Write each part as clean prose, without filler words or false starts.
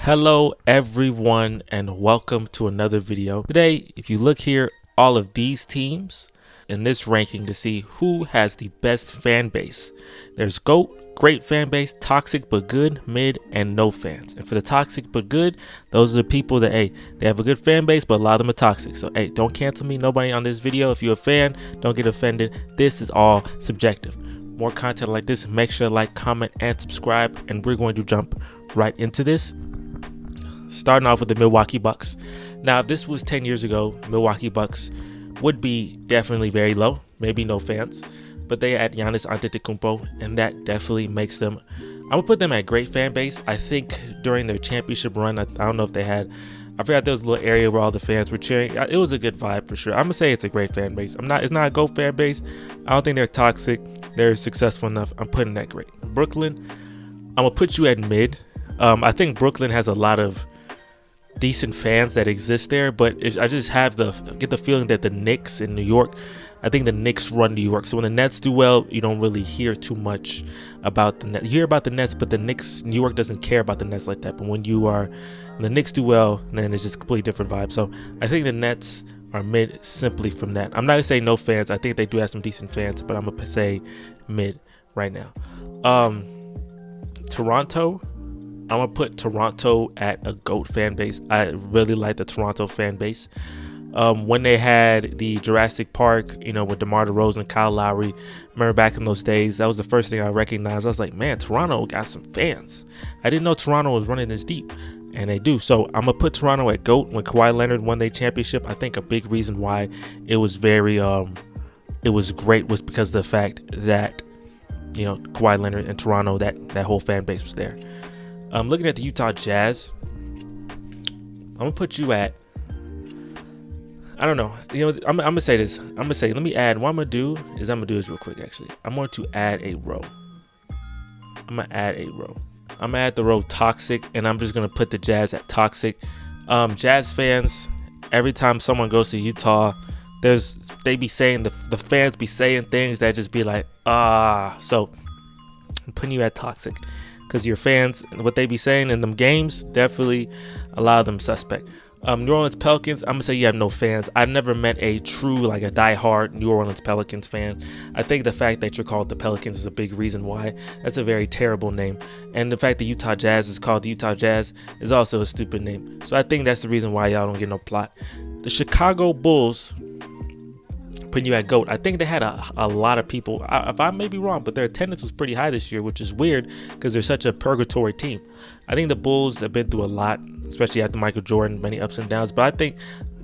Hello everyone and welcome to another video. Today, if you look here, all of these teams in this ranking to see who has the best fan base. There's GOAT, great fan base, toxic but good, mid, and no fans. And for the toxic but good, those are the people that, hey, they have a good fan base, but a lot of them are toxic. So, hey, don't cancel me, nobody on this video. If you're a fan, don't get offended. This is all subjective. More content like this, make sure to like, comment, and subscribe. And we're going to jump right into this. Starting off with the Milwaukee Bucks. Now, if this was 10 years ago, Milwaukee Bucks would be definitely very low, maybe no fans, but they had Giannis Antetokounmpo, and that definitely makes them. I'm gonna put them at great fan base. I think during their championship run, I don't know if they had. I forgot there was a little area where all the fans were cheering. It was a good vibe for sure. I'm gonna say it's a great fan base. It's not a GOAT fan base. I don't think they're toxic. They're successful enough. I'm putting that great. Brooklyn, I'm gonna put you at mid. I think Brooklyn has a lot of decent fans that exist there, but I just get the feeling that the Knicks in New York, I think the Knicks run New York. So when the Nets do well, you don't really hear too much about the Nets. You hear about the Nets, but the Knicks, New York doesn't care about the Nets like that. But when the Knicks do well, then it's just a completely different vibe. So I think the Nets are mid simply from that. I'm not gonna say no fans. I think they do have some decent fans, but I'm gonna say mid right now. Toronto, I'm going to put Toronto at a GOAT fan base. I really like the Toronto fan base. When they had the Jurassic Park, with DeMar DeRozan and Kyle Lowry, remember back in those days, that was the first thing I recognized. I was like, man, Toronto got some fans. I didn't know Toronto was running this deep, and they do. So I'm going to put Toronto at GOAT. When Kawhi Leonard won their championship, I think a big reason why it was it was great was because of the fact that, Kawhi Leonard and Toronto, that whole fan base was there. Looking at the Utah Jazz, I'm gonna put you at, I don't know. I'm gonna say this. Let me add. What I'm gonna do this real quick. Actually, I'm going to add a row. I'm gonna add the row toxic, and I'm just gonna put the Jazz at toxic. Jazz fans, every time someone goes to Utah, they be saying the fans be saying things that just be like So I'm putting you at toxic. Because your fans, what they be saying in them games, definitely a lot of them suspect. New Orleans Pelicans, I'm going to say you have no fans. I never met a true, a diehard New Orleans Pelicans fan. I think the fact that you're called the Pelicans is a big reason why. That's a very terrible name. And the fact that Utah Jazz is called the Utah Jazz is also a stupid name. So I think that's the reason why y'all don't get no plot. The Chicago Bulls, putting you at GOAT. I think they had a lot of people. If I may be wrong, but their attendance was pretty high this year, which is weird because they're such a purgatory team. I think the Bulls have been through a lot, especially after Michael Jordan, many ups and downs. But I think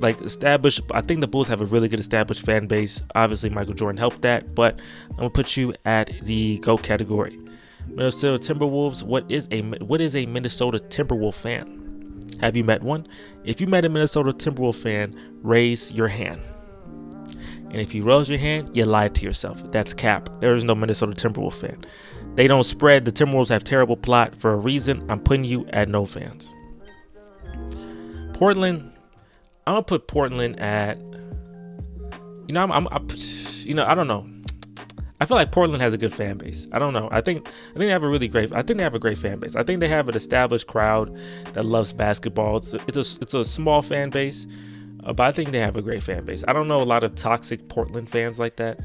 I think the Bulls have a really good established fan base. Obviously, Michael Jordan helped that, but I'm gonna put you at the GOAT category. Minnesota Timberwolves. What is a Minnesota Timberwolf fan? Have you met one? If you met a Minnesota Timberwolf fan, raise your hand. And if you raise your hand, you lied to yourself. That's cap. There is no Minnesota Timberwolf fan. They don't spread. The Timberwolves have terrible plot for a reason. I'm putting you at no fans. Portland, I'm gonna put Portland at. I don't know. I feel like Portland has a good fan base. I don't know. I think they have a great fan base. I think they have an established crowd that loves basketball. It's a small fan base. But I think they have a great fan base. I don't know a lot of toxic Portland fans like that.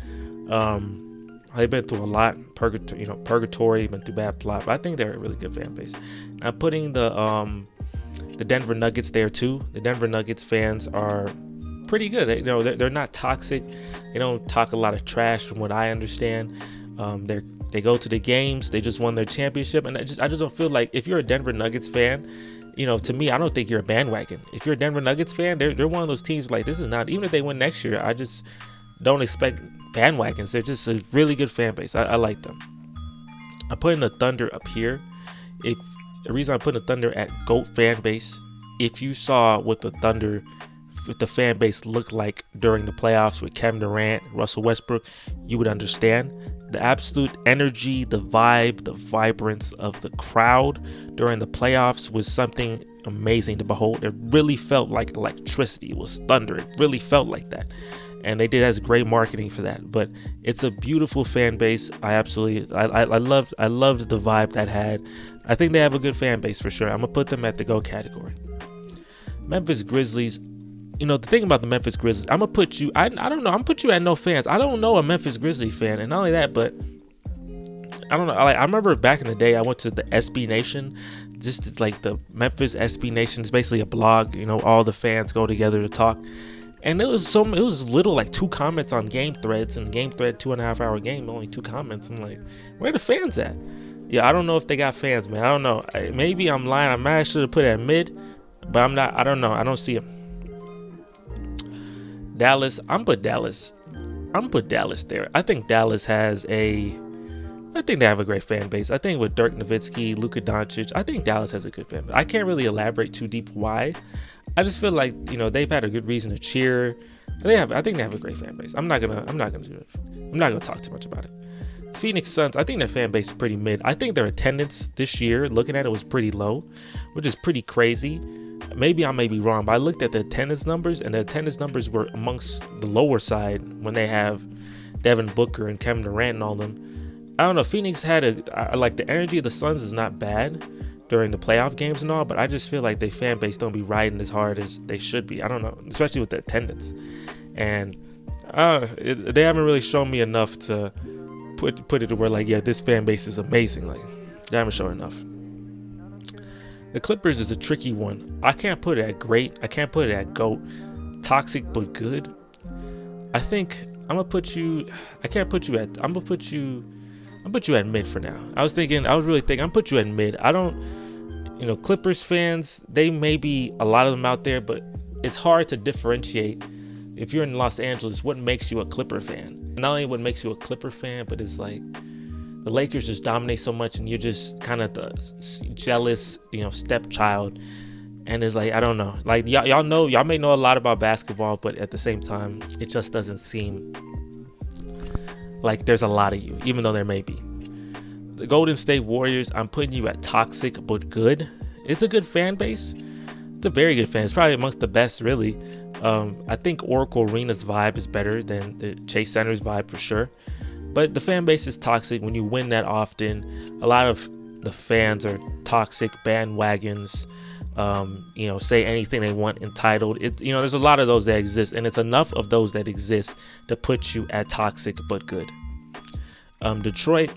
They've been through a lot, purgatory, been through bad plot. But I think they're a really good fan base. I'm putting the Denver Nuggets there too. The Denver Nuggets fans are pretty good. They're not toxic. They don't talk a lot of trash, from what I understand. They go to the games. They just won their championship, and I just don't feel like if you're a Denver Nuggets fan. To me, I don't think you're a bandwagon. If you're a Denver Nuggets fan, they're one of those teams like, this is not, even if they win next year, I just don't expect bandwagons. They're just a really good fan base. I like them. I'm putting the Thunder up here. The reason I'm putting the Thunder at GOAT fan base, if you saw what the fan base looked like during the playoffs with Kevin Durant, Russell Westbrook, you would understand. The absolute energy, the vibe, the vibrance of the crowd during the playoffs was something amazing to behold. It really felt like electricity. It was thunder. It really felt like that. And they did has great marketing for that. But it's a beautiful fan base. I loved the vibe that had. I think they have a good fan base for sure. I'm gonna put them at the GOAT category. Memphis Grizzlies. The thing about the Memphis Grizzlies, I'm gonna put you. I don't know. I'm gonna put you at no fans. I don't know a Memphis Grizzlies fan, and not only that, but I don't know. I remember back in the day, I went to the SB Nation. Just like the Memphis SB Nation is basically a blog. All the fans go together to talk. And it was little, like 2 comments on game threads, and game thread 2.5 hour game, only 2 comments. I'm like, where the fans at? Yeah, I don't know if they got fans, man. I don't know. Maybe I'm lying. I might have should have put it at mid, but I'm not. I don't know. I don't see them. Dallas. I'm put Dallas there. I think Dallas has I think they have a great fan base. I think with Dirk Nowitzki, Luka Doncic, I think Dallas has a good fan base. I can't really elaborate too deep why. I just feel like they've had a good reason to cheer. I think they have a great fan base. I'm not gonna do it. I'm not gonna talk too much about it. Phoenix Suns, I think their fan base is pretty mid. I think their attendance this year, looking at it, was pretty low, which is pretty crazy. Maybe I may be wrong, but I looked at the attendance numbers, and the attendance numbers were amongst the lower side when they have Devin Booker and Kevin Durant and all them. I don't know. Phoenix had like the energy of the Suns is not bad during the playoff games and all, but I just feel like their fan base don't be riding as hard as they should be. I don't know, especially with the attendance, and they haven't really shown me enough to put it to where like, yeah, this fan base is amazing. Like, they haven't shown enough. The Clippers is a tricky one. I can't put it at great. I can't put it at GOAT. Toxic but good. I think I'm gonna put you. I can't put you at. I'm gonna put you at mid for now. I was really thinking I'm gonna put you at mid. I don't, Clippers fans, they may be a lot of them out there, but it's hard to differentiate if you're in Los Angeles what makes you a Clipper fan. And not only what makes you a Clipper fan, but it's like the Lakers just dominate so much, and you're just kind of the jealous, stepchild. And it's like, I don't know, like y'all may know a lot about basketball, but at the same time, it just doesn't seem like there's a lot of you, even though there may be. The Golden State Warriors, I'm putting you at toxic but good. It's a good fan base. It's a very good fan. It's probably amongst the best, really. I think Oracle Arena's vibe is better than the Chase Center's vibe for sure. But the fan base is toxic. When you win that often, a lot of the fans are toxic bandwagons. Say anything they want, entitled. There's a lot of those that exist, and it's enough of those that exist to put you at toxic but good. Detroit.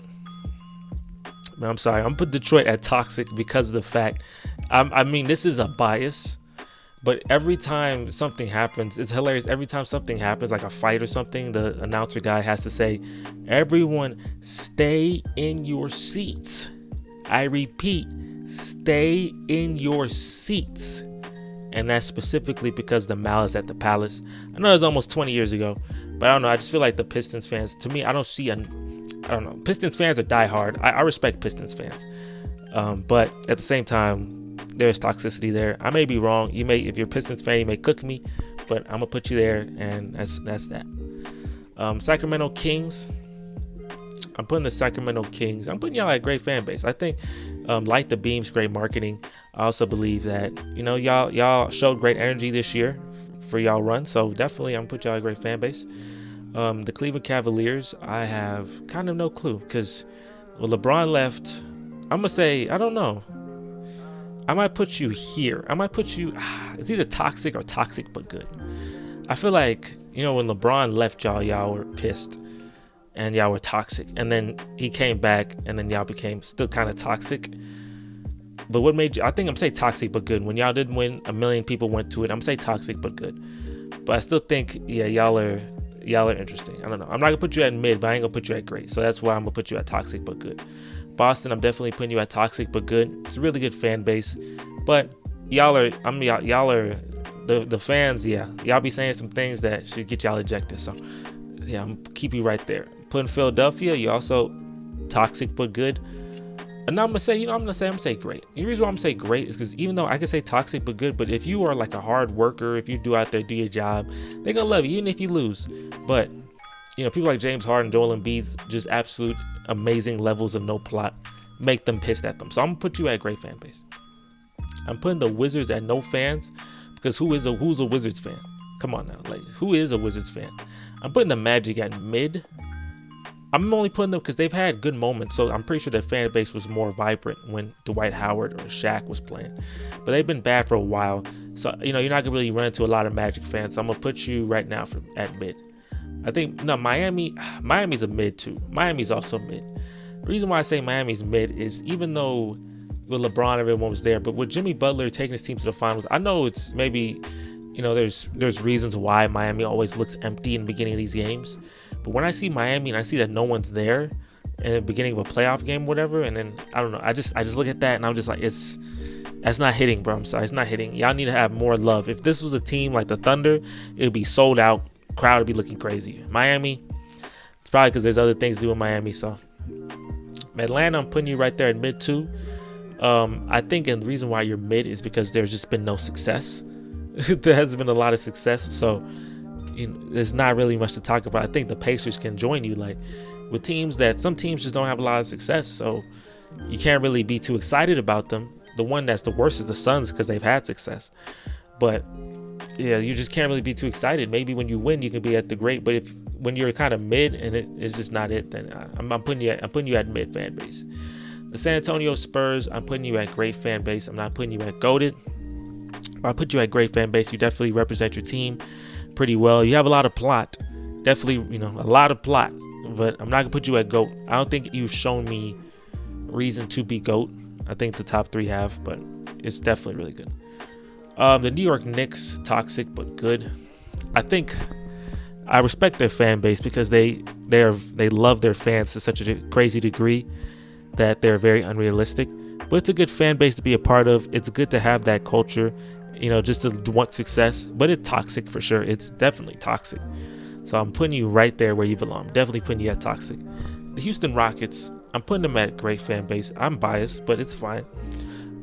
I'm sorry, I'm put Detroit at toxic because of the fact. This is a bias, but every time something happens, it's hilarious. Every time something happens, like a fight or something, the announcer guy has to say, "Everyone, stay in your seats." I repeat, stay in your seats. And that's specifically because the Malice at the Palace. I know it was almost 20 years ago, but I don't know. I just feel like the Pistons fans, to me, I don't know. Pistons fans are diehard. I respect Pistons fans. But at the same time, there's toxicity there. I may be wrong. If you're a Pistons fan, you may cook me, but I'm going to put you there, and that's that. Sacramento Kings. I'm putting the Sacramento Kings. I'm putting y'all at a great fan base. I think Light the Beam's great marketing. I also believe that, y'all showed great energy this year for y'all run. So definitely I'm put y'all at a great fan base. The Cleveland Cavaliers, I have kind of no clue because LeBron left. I'm going to say, I don't know. I might put you here. I might put you, it's either toxic or toxic but good. I feel like, when LeBron left y'all were pissed. And y'all were toxic, and then he came back, and then y'all became still kind of toxic. But what made you? I think I'm saying toxic but good. When y'all didn't win, 1 million people went to it. I'm saying toxic but good. But I still think, yeah, y'all are interesting. I don't know. I'm not gonna put you at mid, but I ain't gonna put you at great. So that's why I'm gonna put you at toxic but good. Boston, I'm definitely putting you at toxic but good. It's a really good fan base, but y'all are the fans. Yeah, y'all be saying some things that should get y'all ejected. So yeah, I'm gonna keep you right there. Putting Philadelphia, you also toxic but good. And I'm gonna say great. The reason why I'm gonna say great is because even though I can say toxic but good, but if you are like a hard worker, if you do out there do your job, they're gonna love you even if you lose. But people like James Harden, Joel Embiid's just absolute amazing levels of no plot make them pissed at them. So I'm gonna put you at a great fan base. I'm putting the Wizards at no fans because who's a Wizards fan? Come on now, like who is a Wizards fan? I'm putting the Magic at mid. I'm only putting them because they've had good moments. So I'm pretty sure their fan base was more vibrant when Dwight Howard or Shaq was playing. But they've been bad for a while. So, you're not going to really run into a lot of Magic fans. So I'm going to put you right now at mid. I think, no, Miami's a mid too. Miami's also mid. The reason why I say Miami's mid is even though with LeBron, everyone was there, but with Jimmy Butler taking his team to the finals, I know it's maybe, there's reasons why Miami always looks empty in the beginning of these games. But when I see Miami and I see that no one's there in the beginning of a playoff game, whatever, and then I don't know, I just look at that and I'm just like, that's not hitting, bro. I'm sorry, it's not hitting. Y'all need to have more love. If this was a team like the Thunder, it would be sold out. Crowd would be looking crazy. Miami, it's probably because there's other things to do in Miami. So Atlanta, I'm putting you right there at mid too. I think the reason why you're mid is because there's just been no success. There hasn't been a lot of success, so there's not really much to talk about. I think the Pacers can join you, like with teams that some teams just don't have a lot of success, so you can't really be too excited about them. The one that's the worst is the Suns because they've had success, but yeah, you just can't really be too excited. Maybe when you win, you can be at the great, but when you're kind of mid and it's just not it, then I'm putting you at mid fan base. The San Antonio Spurs, I'm putting you at great fan base. I'm not putting you at goated. If I put you at great fan base, you definitely represent your team pretty well. You have a lot of plot. Definitely, a lot of plot. But I'm not going to put you at GOAT. I don't think you've shown me reason to be GOAT. I think the top three have, but it's definitely really good. The New York Knicks, toxic but good. I think I respect their fan base because they love their fans to such a crazy degree that they're very unrealistic. But it's a good fan base to be a part of. It's good to have that culture, just to want success. But it's toxic for sure. It's definitely toxic. So I'm putting you right there where you belong. Definitely putting you at toxic. The Houston Rockets, I'm putting them at great fan base. I'm biased, but it's fine.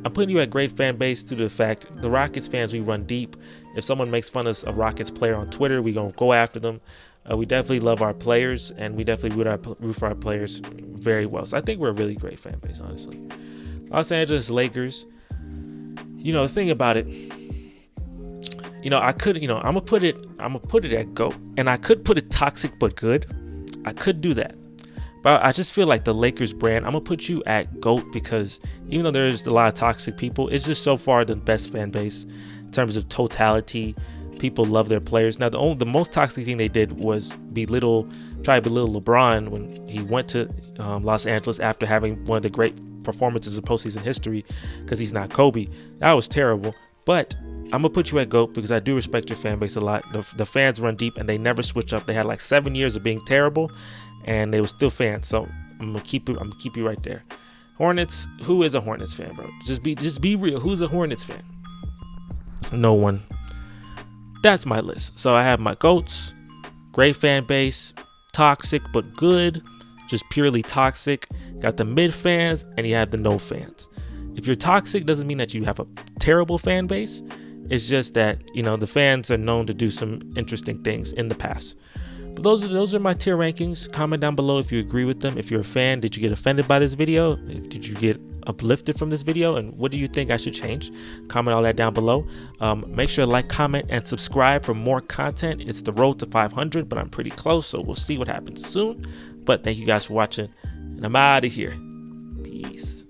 I'm putting you at great fan base due to the fact the Rockets fans, we run deep. If someone makes fun of a Rockets player on Twitter, we gonna go after them. We definitely love our players, and we definitely root for our players very well. So I think we're a really great fan base, honestly. Los Angeles Lakers, the thing about it, I could, I'm gonna put it at GOAT, and I could put it toxic but good. I could do that. But I just feel like the Lakers brand, I'm going to put you at GOAT because even though there's a lot of toxic people, it's just so far the best fan base in terms of totality. People love their players. Now, the most toxic thing they did was try to belittle LeBron when he went to Los Angeles after having one of the great performances of postseason history because he's not Kobe. That was terrible. But I'm going to put you at GOAT because I do respect your fan base a lot. The fans run deep and they never switch up. They had like 7 years of being terrible, and they were still fans. So I'm gonna keep you right there. Hornets, who is a Hornets fan, bro? Just be real. Who's a Hornets fan? No one. That's my list. So I have my GOATs, great fan base, toxic but good, just purely toxic. Got the mid fans and you have the no fans. If you're toxic, doesn't mean that you have a terrible fan base. It's just that, the fans are known to do some interesting things in the past. But those are my tier rankings. Comment down below if you agree with them. If you're a fan, did you get offended by this video? Did you get uplifted from this video? And what do you think I should change? Comment all that down below. Make sure to like, comment, and subscribe for more content. It's the road to 500, but I'm pretty close, so we'll see what happens soon. But thank you guys for watching, and I'm out of here. Peace.